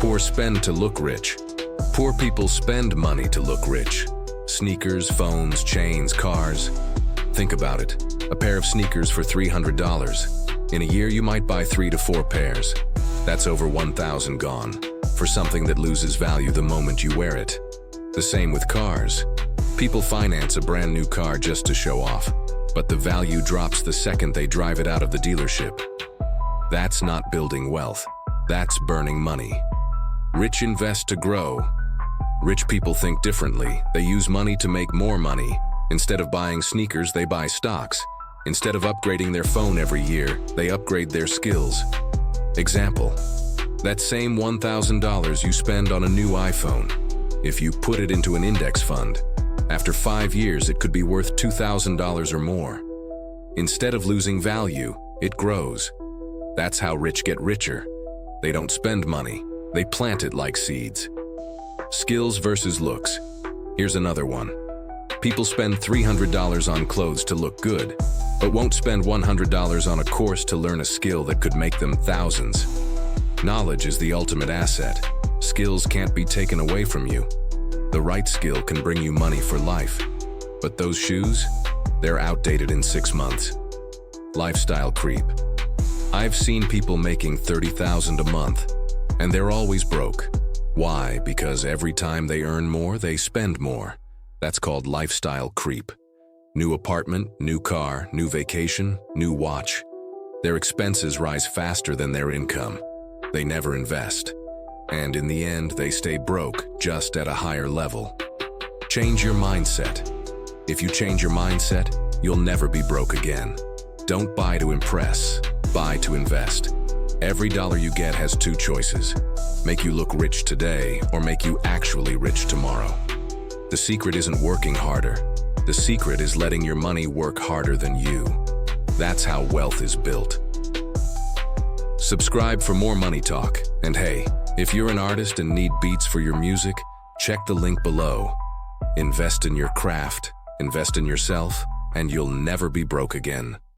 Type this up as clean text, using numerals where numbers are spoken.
Poor spend to look rich. Poor people spend money to look rich. Sneakers, phones, chains, cars. Think about it. A pair of sneakers for $300. In a year, you might buy 3 to 4 pairs. That's over $1,000 gone for something that loses value the moment you wear it. The same with cars. People finance a brand new car just to show off, but the value drops the second they drive it out of the dealership. That's not building wealth. That's burning money. Rich invest to grow. Rich people think differently. They use money to make more money. Instead of buying sneakers, they buy stocks. Instead of upgrading their phone every year, they upgrade their skills. Example: that same $1,000 you spend on a new iPhone, if you put it into an index fund, after 5 years it could be worth $2,000 or more. Instead of losing value, it grows. That's how rich get richer. They don't spend money, they plant it like seeds. Skills versus looks. Here's another one. People spend $300 on clothes to look good, but won't spend $100 on a course to learn a skill that could make them thousands. Knowledge is the ultimate asset. Skills can't be taken away from you. The right skill can bring you money for life. But those shoes, they're outdated in 6 months. Lifestyle creep. I've seen people making $30,000 a month, and they're always broke. Why? Because every time they earn more, they spend more. That's called lifestyle creep. New apartment, new car, new vacation, new watch. Their expenses rise faster than their income. They never invest. And in the end, they stay broke, just at a higher level. Change your mindset. If you change your mindset, you'll never be broke again. Don't buy to impress, buy to invest. Every dollar you get has 2 choices: make you look rich today or make you actually rich tomorrow. The secret isn't working harder. The secret is letting your money work harder than you. That's how wealth is built. Subscribe for more money talk. And hey, if you're an artist and need beats for your music, check the link below. Invest in your craft, invest in yourself, and you'll never be broke again.